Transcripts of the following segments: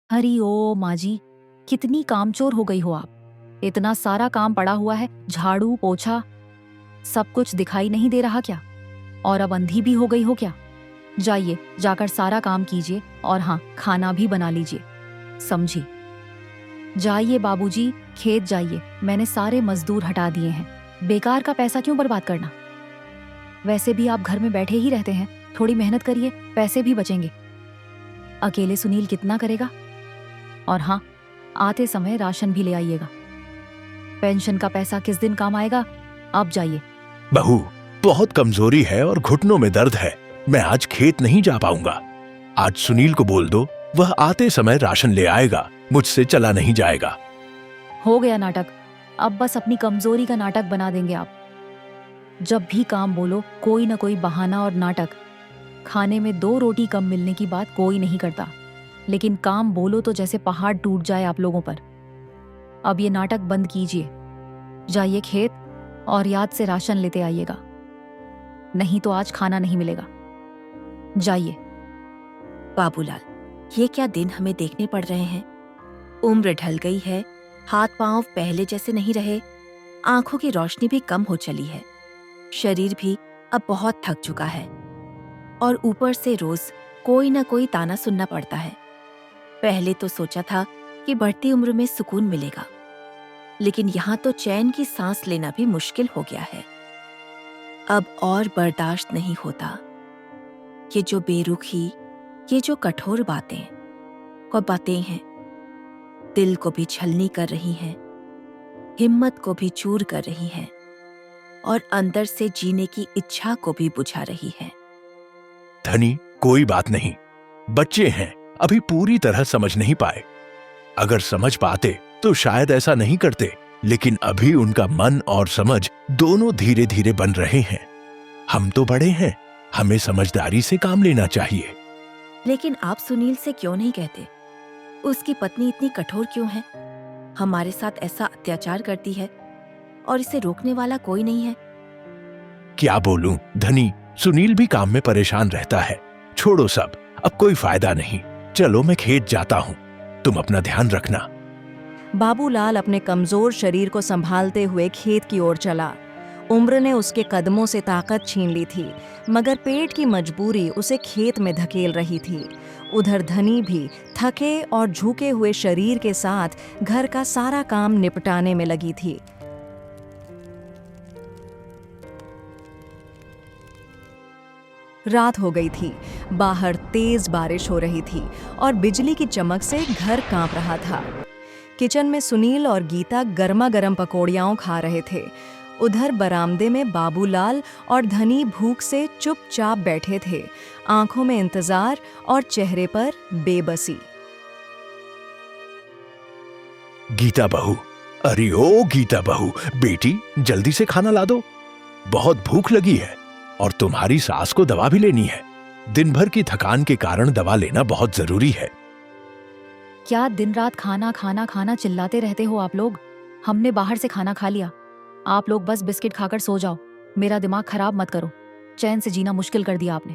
हरी ओ माँ जी, कितनी कामचोर हो गई हो आप। इतना सारा काम पड़ा हुआ है, झाड़ू पोछा, सब कुछ दिखाई नहीं दे रहा क्या? और अब अंधी भी हो गई हो क्या? जाइए, जाकर सारा काम कीजिए और हाँ, खाना भी बना लीजिए, समझी? जाइए बाबूजी, खेत जाइए, मैंने सारे मजदूर हटा दिए हैं। बेकार का पैसा क्यों बर्बाद करना? वैसे भी आप घर में बैठे ही रहते हैं, थोड़ी मेहनत करिए, पैसे भी बचेंगे। अकेले सुनील कितना करेगा? और हाँ, आते समय राशन भी ले आइएगा। पेंशन का पैसा किस दिन काम आएगा? अब जाइए। बहू, बहुत कमजोरी है और घुटनों में दर्द है, मैं आज खेत नहीं जा पाऊंगा। आज सुनील को बोल दो, वह आते समय राशन ले आएगा, मुझसे चला नहीं जाएगा। हो गया नाटक, अब बस अपनी कमजोरी का नाटक बना देंगे आप। जब भी काम बोलो, कोई ना कोई बहाना और नाटक। खाने में 2 रोटी कम मिलने की बात कोई नहीं करता, लेकिन काम बोलो तो जैसे पहाड़ टूट जाए आप लोगों पर। अब ये नाटक बंद कीजिए, जाइए खेत और याद से राशन लेते आइएगा, नहीं तो आज खाना नहीं मिलेगा। जाइए। बाबूलाल, ये क्या दिन हमें देखने पड़ रहे हैं। उम्र ढल गई है, हाथ पांव पहले जैसे नहीं रहे, आंखों की रोशनी भी कम हो चली है, शरीर भी अब बहुत थक चुका है और ऊपर से रोज कोई ना कोई ताना सुनना पड़ता है। पहले तो सोचा था कि बढ़ती उम्र में सुकून मिलेगा, लेकिन यहाँ तो चैन की सांस लेना भी मुश्किल हो गया है। अब और बर्दाश्त नहीं होता। ये जो बेरुखी, ये जो कठोर बातें हैं, दिल को भी छलनी कर रही हैं, हिम्मत को भी चूर कर रही हैं और अंदर से जीने की इच्छा को भी बुझा रही हैं। धनी, कोई बात नहीं, बच्चे हैं, अभी पूरी तरह समझ नहीं पाए। अगर समझ पाते तो शायद ऐसा नहीं करते, लेकिन अभी उनका मन और समझ दोनों धीरे धीरे बन रहे हैं। हम तो बड़े हैं, हमें समझदारी से काम लेना चाहिए। लेकिन आप सुनील से क्यों नहीं कहते? उसकी पत्नी इतनी कठोर क्यों है? हमारे साथ ऐसा अत्याचार करती है और इसे रोकने वाला कोई नहीं है। क्या बोलूं धनी, सुनील भी काम में परेशान रहता है। छोड़ो सब, अब कोई फायदा नहीं। चलो मैं खेत जाता हूँ, तुम अपना ध्यान रखना। बाबूलाल अपने कमजोर शरीर को संभालते हुए खेत की ओर चला। उम्र ने उसके कदमों से ताकत छीन ली थी, मगर पेट की मजबूरी उसे खेत में धकेल रही थी। उधर धनी भी थके और झुके हुए शरीर के साथ घर का सारा काम निपटाने में लगी थी। रात हो गई थी, बाहर तेज बारिश हो रही थी और बिजली की चमक से घर कांप रहा था। किचन में सुनील और गीता गर्मा गर्म पकौड़ियाँ खा रहे थे। उधर बरामदे में बाबूलाल और धनी भूख से चुपचाप बैठे थे, आंखों में इंतजार और चेहरे पर बेबसी। गीता बहू, अरे ओ गीता बहू, बेटी जल्दी से खाना ला दो, बहुत भूख लगी है और तुम्हारी सास को दवा भी लेनी है। दिन भर की थकान के कारण दवा लेना बहुत जरूरी है। क्या दिन रात खाना खाना खाना चिल्लाते रहते हो आप लोग? हमने बाहर से खाना खा लिया, आप लोग बस बिस्किट खाकर सो जाओ। मेरा दिमाग खराब मत करो, चैन से जीना मुश्किल कर दिया आपने।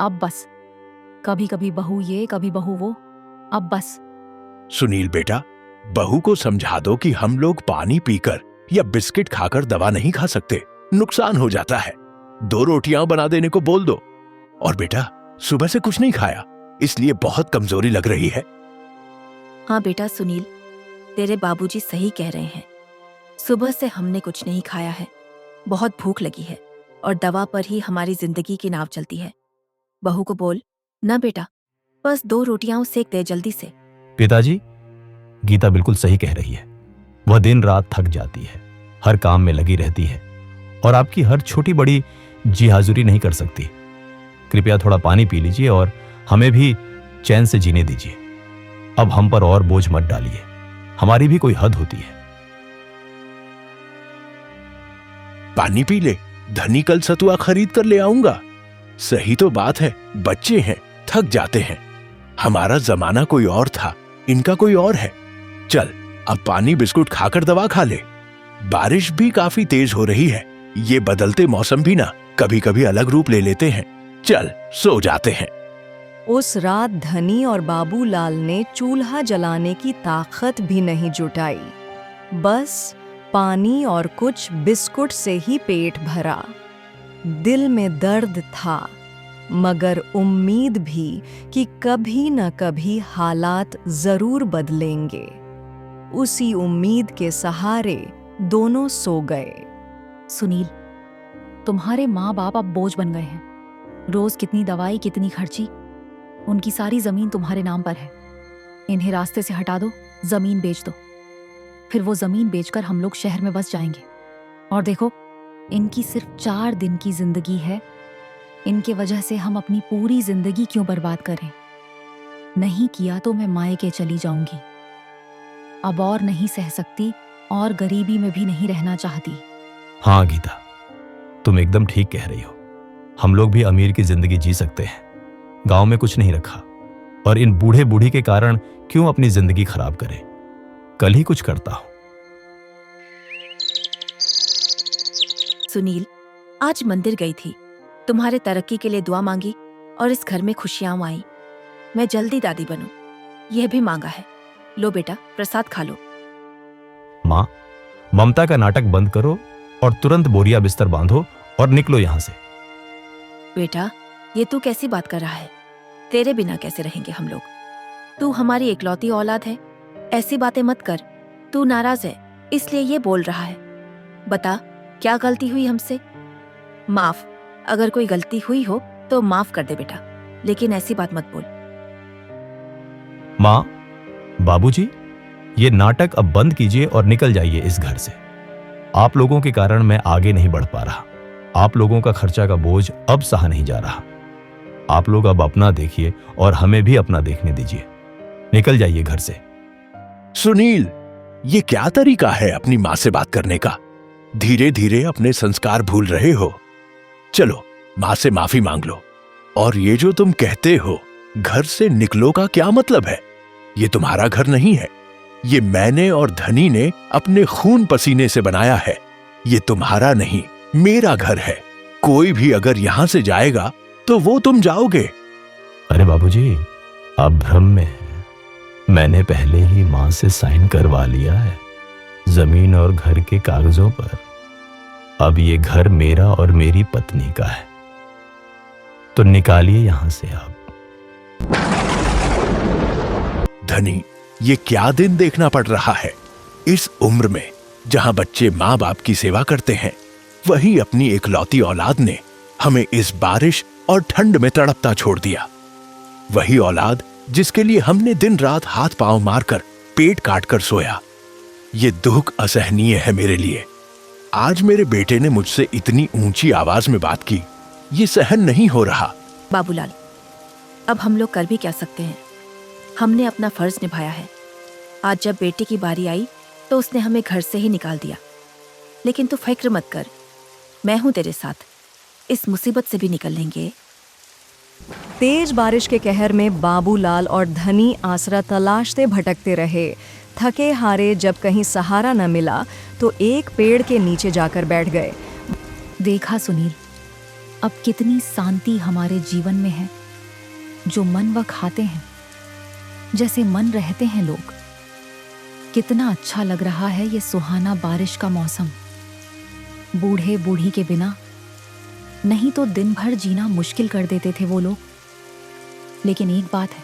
अब बस, कभी कभी बहू ये कभी बहू वो, अब बस। सुनील बेटा, बहू को समझा दो कि हम लोग पानी पीकर या बिस्किट खाकर दवा नहीं खा सकते, नुकसान हो जाता है। 2 रोटियां बना देने को बोल दो। और बेटा, सुबह से कुछ नहीं खाया, इसलिए बहुत कमजोरी लग रही है। हाँ बेटा सुनील, तेरे बाबूजी सही कह रहे हैं। सुबह से हमने कुछ नहीं खाया है, बहुत भूख लगी है और दवा पर ही हमारी जिंदगी की नाव चलती है। बहू को बोल ना बेटा, बस 2 रोटियां सेक दे जल्दी से। पिताजी, गीता बिल्कुल सही कह रही है। वह दिन रात थक जाती है, हर काम में लगी रहती है और आपकी हर छोटी बड़ी जी हाजुरी नहीं कर सकती। कृपया थोड़ा पानी पी लीजिए और हमें भी चैन से जीने दीजिए। अब हम पर और बोझ मत डालिए, हमारी भी कोई हद होती है। पानी पी ले, धनी कल सतुआ खरीद कर ले आऊंगा। सही तो बात है, बच्चे हैं, थक जाते हैं। हमारा जमाना कोई और था, इनका कोई और है। चल अब पानी बिस्कुट खाकर दवा खा ले। बारिश भी काफी तेज हो रही है, ये बदलते मौसम भी ना कभी कभी अलग रूप ले लेते हैं। चल सो जाते हैं। उस रात धनी और बाबूलाल ने चूल्हा जलाने की ताकत भी नहीं जुटाई। बस पानी और कुछ बिस्कुट से ही पेट भरा। दिल में दर्द था, मगर उम्मीद भी कि कभी न कभी हालात जरूर बदलेंगे। उसी उम्मीद के सहारे दोनों सो गए। सुनील, तुम्हारे माँ बाप अब बोझ बन गए हैं। रोज कितनी दवाई, कितनी खर्ची। उनकी सारी जमीन तुम्हारे नाम पर है। इन्हें रास्ते से हटा दो, जमीन बेच दो। फिर वो जमीन बेचकर हम लोग शहर में बस जाएंगे। और देखो, इनकी सिर्फ 4 दिन की जिंदगी है। इनके वजह से हम अपनी पूरी जिंदगी क्यों बर्बाद करें? नहीं किया तो मैं मायके चली जाऊंगी। अब और नहीं सह सकती और गरीबी में भी नहीं रहना चाहती। हाँ गीता, तुम एकदम ठीक कह रही हो। हम लोग भी अमीर की जिंदगी जी सकते हैं। गांव में कुछ नहीं रखा, और इन बूढ़े बूढ़ी के कारण क्यों अपनी जिंदगी खराब करें। कल ही कुछ करता हूं। सुनील, आज मंदिर गई थी, तुम्हारे तरक्की के लिए दुआ मांगी और इस घर में खुशियां आई। मैं जल्दी दादी बनूं, यह भी मांगा है। लो बेटा, प्रसाद खा लो। मां, ममता का नाटक बंद करो और तुरंत बोरिया बिस्तर बांधो और निकलो यहां से। बेटा, ये तू कैसी बात कर रहा है? तेरे बिना कैसे रहेंगे हम लोग? तू हमारी इकलौती औलाद है। ऐसी बातें मत कर। तू नाराज है इसलिए ये बोल रहा है। बता, क्या गलती हुई हमसे? माफ, अगर कोई गलती हुई हो तो माफ कर दे बेटा, लेकिन ऐसी बात मत बोल। मां, बाबूजी, ये नाटक अब बंद कीजिए और निकल जाइए इस घर से। आप लोगों के कारण मैं आगे नहीं बढ़ पा रहा। आप लोगों का खर्चा का बोझ अब सहा नहीं जा रहा। आप लोग अब अपना देखिए और हमें भी अपना देखने दीजिए। निकल जाइए घर से। सुनील, ये क्या तरीका है अपनी मां से बात करने का? धीरे धीरे अपने संस्कार भूल रहे हो। चलो, मां से माफी मांग लो। और ये जो तुम कहते हो घर से निकलो का क्या मतलब है? ये तुम्हारा घर नहीं है। ये मैंने और धनी ने अपने खून पसीने से बनाया है। ये तुम्हारा नहीं, मेरा घर है। कोई भी अगर यहां से जाएगा तो वो तुम जाओगे। अरे बाबूजी, आप भ्रम में हैं। मैंने पहले ही मां से साइन करवा लिया है जमीन और घर के कागजों पर। अब ये घर मेरा और मेरी पत्नी का है। तो निकालिए यहां से आप। धनी, ये क्या दिन देखना पड़ रहा है? इस उम्र में जहां बच्चे मां बाप की सेवा करते हैं, वही अपनी इकलौती औलाद ने हमें इस बारिश और ठंड में तड़पता छोड़ दिया। वही औलाद जिसके लिए हमने दिन रात हाथ पांव मारकर पेट काटकर सोया। ये दुख असहनीय है मेरे लिए। आज मेरे बेटे ने मुझसे इतनी ऊंची आवाज में बात की, ये सहन नहीं हो रहा। बाबूलाल, अब हम लोग कर भी क्या सकते हैं? हमने अपना फर्ज निभाया है। आज जब बेटे की बारी आई तो उसने हमें घर से ही निकाल दिया। लेकिन तू फिक्र मत कर, मैं हूं तेरे साथ। इस मुसीबत से भी निकल लेंगे। तेज बारिश के कहर में बाबूलाल और धनी आसरा तलाशते भटकते रहे। थके हारे जब कहीं सहारा न मिला तो एक पेड़ के नीचे जाकर बैठ गए। देखा सुनील, अब कितनी शांति हमारे जीवन में है। जो मन वह खाते हैं, जैसे मन रहते हैं लोग। कितना अच्छा लग रहा है ये सुहाना बारिश का मौसम। बूढ़े बूढ़ी के बिना नहीं तो दिन भर जीना मुश्किल कर देते थे वो लोग। लेकिन एक बात है,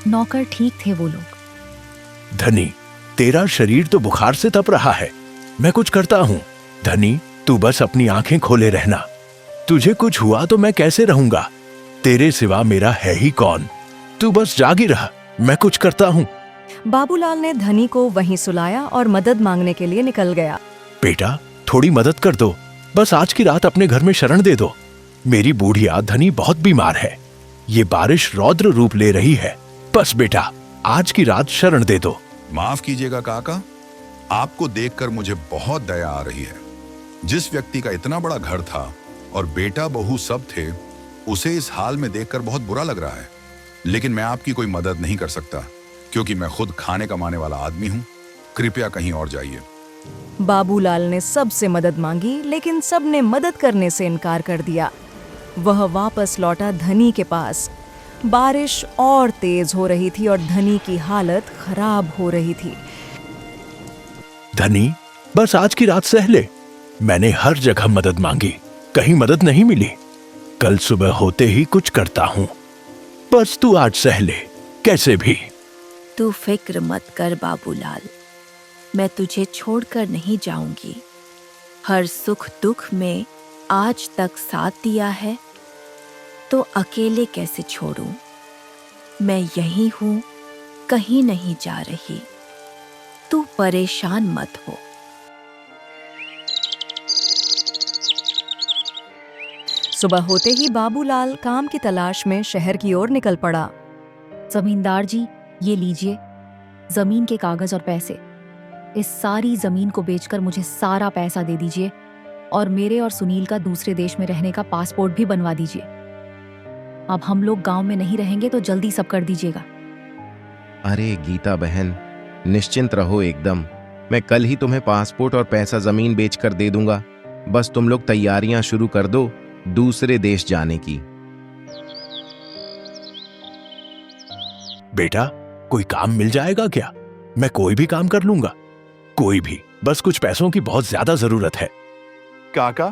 नौकर ठीक थे वो लोग। धनी, तेरा शरीर तो बुखार से तप रहा है। मैं कुछ करता हूं। धनी, तू बस अपनी आंखें खोले रहना। तुझे कुछ हुआ तो मैं कैसे रहूंगा? तेरे सिवा मेरा है ही कौन? तू बस जागी रह, मैं कुछ करता हूं। बाबूलाल ने धनी को वहीं सुलाया और मदद मांगने के लिए निकल गया। बेटा, थोड़ी मदद कर दो। बस आज की रात अपने घर में शरण दे दो। मेरी बूढ़िया धनी बहुत बीमार है। ये बारिश रौद्र रूप ले रही है। बस बेटा, आज की रात शरण दे दो। माफ कीजिएगा काका, आपको देखकर मुझे बहुत दया आ रही है। जिस व्यक्ति का इतना बड़ा घर था और बेटा बहू सब थे, उसे इस हाल में देखकर बहुत बुरा लग रहा है। लेकिन मैं आपकी कोई मदद नहीं कर सकता, क्योंकि मैं खुद खाने कमाने वाला आदमी हूं। कृपया कहीं और जाइए। बाबूलाल ने सबसे मदद मांगी, लेकिन सबने मदद करने से इनकार कर दिया। वह वापस लौटा धनी के पास। बारिश और तेज हो रही थी और धनी की हालत खराब हो रही थी। धनी, बस आज की रात सह ले। मैंने हर जगह मदद मांगी, कहीं मदद नहीं मिली। कल सुबह होते ही कुछ करता हूं। बस तू आज सह ले, कैसे भी। तू फिक्र मत कर बाबूलाल, मैं तुझे छोड़कर नहीं जाऊंगी। हर सुख दुख में आज तक साथ दिया है, तो अकेले कैसे छोड़ूं। मैं यहीं हूं, कहीं नहीं जा रही। तू परेशान मत हो। सुबह होते ही बाबूलाल काम की तलाश में शहर की ओर निकल पड़ा। जमींदार जी, ये लीजिए जमीन के कागज और पैसे। इस सारी जमीन को बेचकर मुझे सारा पैसा दे दीजिए और मेरे और सुनील का दूसरे देश में रहने का पासपोर्ट भी बनवा दीजिए। अब हम लोग गांव में नहीं रहेंगे तो जल्दी सब कर दीजिएगा। अरे गीता बहन, निश्चिंत रहो एकदम। मैं कल ही तुम्हें पासपोर्ट और पैसा जमीन बेचकर दे दूंगा। बस तुम लोग तैयारियां शुरू कर दो दूसरे देश जाने की। बेटा, कोई काम मिल जाएगा क्या? मैं कोई भी काम कर लूंगा, कोई भी। बस कुछ पैसों की बहुत ज्यादा जरूरत है। काका,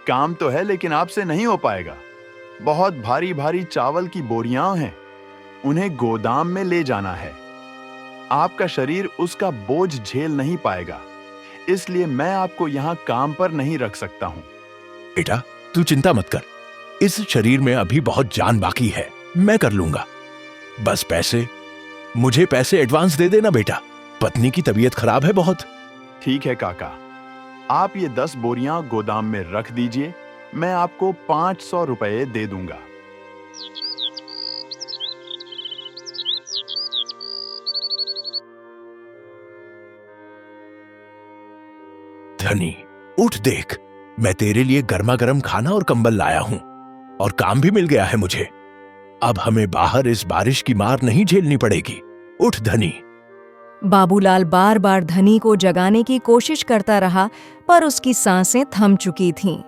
काम तो है लेकिन आपसे नहीं हो पाएगा। बहुत भारी भारी चावल की बोरियां हैं, उन्हें गोदाम में ले जाना है। आपका शरीर उसका बोझ झेल नहीं पाएगा, इसलिए मैं आपको यहाँ काम पर नहीं रख सकता हूँ। बेटा, तू चिंता मत कर, इस शरीर में अभी बहुत जान बाकी है, मैं कर लूंगा। बस मुझे पैसे एडवांस दे देना बेटा। पत्नी की तबीयत खराब है बहुत। ठीक है काका, आप ये 10 बोरियां गोदाम में रख दीजिए, मैं आपको 500 रुपए दे दूंगा। धनी, उठ देख, मैं तेरे लिए गर्मा गर्म खाना और कंबल लाया हूं और काम भी मिल गया है मुझे। अब हमें बाहर इस बारिश की मार नहीं झेलनी पड़ेगी। उठ धनी। बाबूलाल बार बार धनी को जगाने की कोशिश करता रहा, पर उसकी सांसें थम चुकी थीं।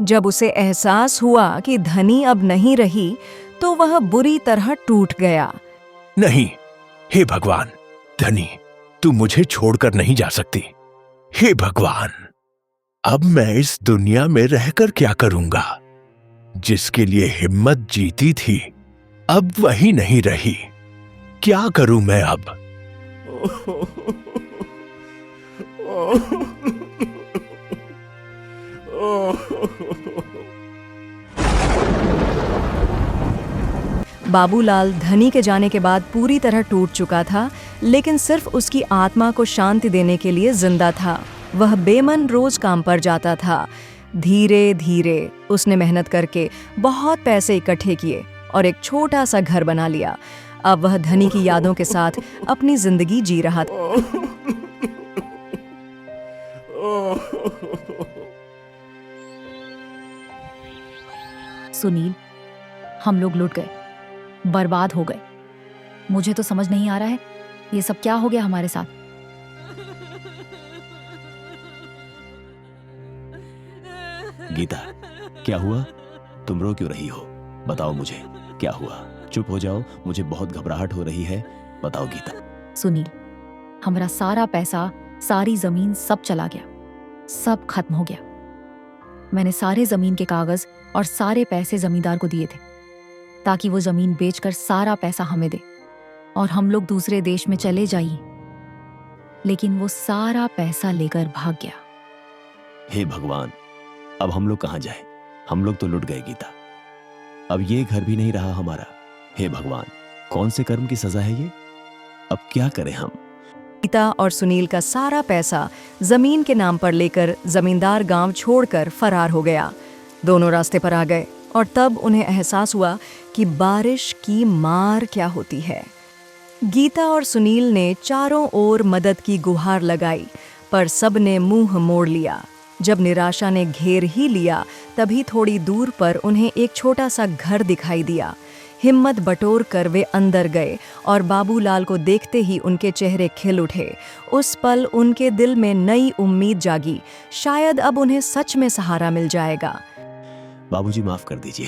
जब उसे एहसास हुआ कि धनी अब नहीं रही, तो वह बुरी तरह टूट गया। नहीं, हे भगवान, धनी, तू मुझे छोड़कर नहीं जा सकती। हे भगवान, अब मैं इस दुनिया में रहकर क्या करूंगा? जिसके लिए हिम्मत जीती थी, अब वही नहीं रही। क्या करूं मैं अब? बाबूलाल धनी के जाने के बाद पूरी तरह टूट चुका था, लेकिन सिर्फ उसकी आत्मा को शांति देने के लिए जिंदा था। वह बेमन रोज काम पर जाता था। धीरे धीरे उसने मेहनत करके बहुत पैसे इकट्ठे किए और एक छोटा सा घर बना लिया। अब वह धनी की यादों के साथ अपनी जिंदगी जी रहा था। सुनील, हम लोग लुट गए, बर्बाद हो गए। मुझे तो समझ नहीं आ रहा है ये सब क्या हो गया हमारे साथ। गीता, क्या हुआ? तुम रो क्यों रही हो? बताओ मुझे, क्या हुआ? चुप हो जाओ, मुझे बहुत घबराहट हो रही है। बताओ गीता। सुनील, हमारा सारा पैसा, सारी जमीन सब चला गया, सब खत्म हो गया। मैंने सारे जमीन के कागज और सारे पैसे जमींदार को दिए थे ताकि वो जमीन बेचकर सारा पैसा हमें दे और हम लोग दूसरे देश में चले जाइए, लेकिन वो सारा पैसा लेकर भाग गया। हे भगवान, अब हम लोग कहाँ जाएं? हम लोग तो लुट गए गीता। अब ये घर भी नहीं रहा हमारा। हे भगवान, कौन से कर्म की सजा है ये? अब क्या करें हम? गीता और सुनील का सारा पैसा जमीन के नाम पर लेकर जमींदार गांव छोड़कर फरार हो गया। दोनों रास्ते पर आ गए और तब उन्हें एहसास हुआ कि बारिश की मार क्या होती है। गीता और सुनील ने चारों ओर मदद की गुहार लगाई, पर सब ने मुंह मोड़ लिया। जब निराशा ने घेर ही लिया, तभी थोड़ी दूर पर उन्हें एक छोटा सा घर दिखाई दिया। हिम्मत बटोर कर वे अंदर गए और बाबूलाल को देखते ही उनके चेहरे खिल उठे। उस पल उनके दिल में नई उम्मीद जागी, शायद अब उन्हें सच में सहारा मिल जाएगा। बाबूजी, माफ कर दीजिए,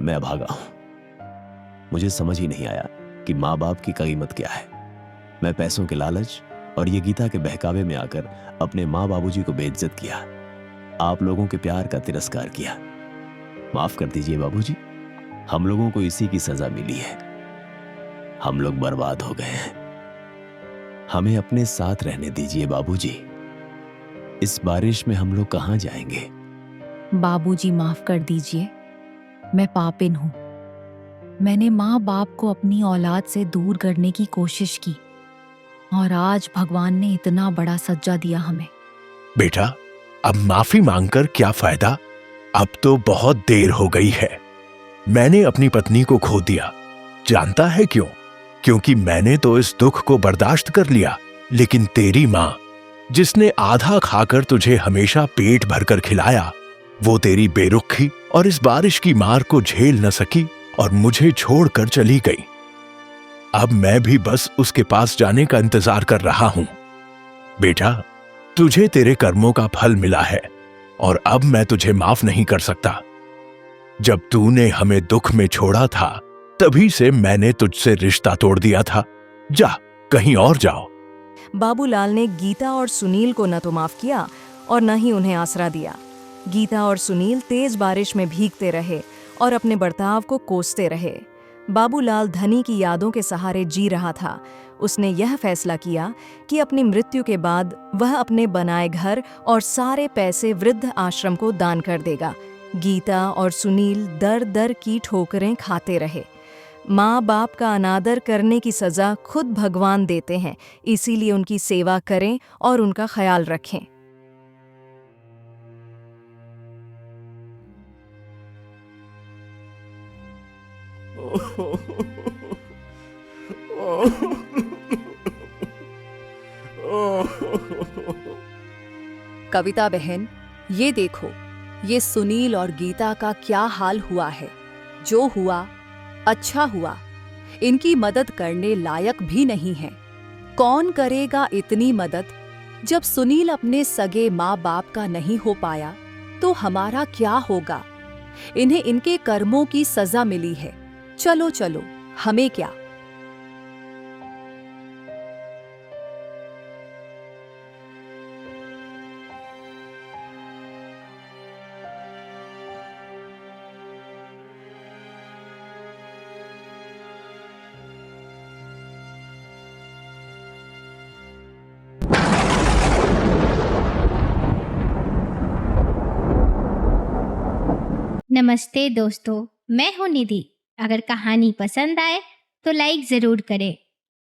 मैं भागा हूं। मुझे समझ ही नहीं आया कि माँ बाप की कीमत क्या है। मैं पैसों के लालच और ये गीता के बहकावे में आकर अपने माँ बाबूजी को बेइज्जत किया, आप लोगों के प्यार का तिरस्कार किया। माफ कर दीजिए बाबूजी, हम लोगों को इसी की सजा मिली है। हम लोग बर्बाद हो गए हैं। हमें अपने साथ रहने दीजिए बाबूजी। इस बारिश में हम लोग कहाँ जाएंगे? बाबूजी माफ कर दीजिए, मैं पापिन हूँ। मैंने माँ बाप को अपनी औलाद से दूर करने की कोशिश की और आज भगवान ने इतना बड़ा सज्जा दिया हमें। बेटा, अब माफी मांगकर क्या फायदा? अब तो बहुत देर हो गई है। मैंने अपनी पत्नी को खो दिया। जानता है क्यों? क्योंकि मैंने तो इस दुख को बर्दाश्त कर लिया, लेकिन तेरी माँ, जिसने आधा खाकर तुझे हमेशा पेट भरकर खिलाया, वो तेरी बेरुखी और इस बारिश की मार को झेल न सकी और मुझे छोड़कर चली गई। अब मैं भी बस उसके पास जाने का इंतजार कर रहा हूं। बेटा, तुझे तेरे कर्मों का फल मिला है और अब मैं तुझे माफ नहीं कर सकता। जब तूने हमें दुख में छोड़ा था, तभी से मैंने तुझसे रिश्ता तोड़ दिया था। जा, कहीं और जाओ। बाबूलाल ने गीता और सुनील को न तो माफ किया और न ही उन्हें आसरा दिया। गीता और सुनील तेज बारिश में भीगते रहे और अपने बर्ताव को कोसते रहे। बाबूलाल धनी की यादों के सहारे जी रहा था। उसने यह फैसला किया कि अपनी मृत्यु के बाद वह अपने बनाए घर और सारे पैसे वृद्ध आश्रम को दान कर देगा। गीता और सुनील दर दर की ठोकरें खाते रहे। माँ बाप का अनादर करने की सजा खुद भगवान देते हैं, इसीलिए उनकी सेवा करें और उनका ख्याल रखें। कविता बहन, ये देखो, ये सुनील और गीता का क्या हाल हुआ है। जो हुआ अच्छा हुआ, इनकी मदद करने लायक भी नहीं है। कौन करेगा इतनी मदद? जब सुनील अपने सगे माँ बाप का नहीं हो पाया तो हमारा क्या होगा? इन्हें इनके कर्मों की सजा मिली है। चलो चलो, हमें क्या। नमस्ते दोस्तों, मैं हूँ निधि। अगर कहानी पसंद आए तो लाइक ज़रूर करें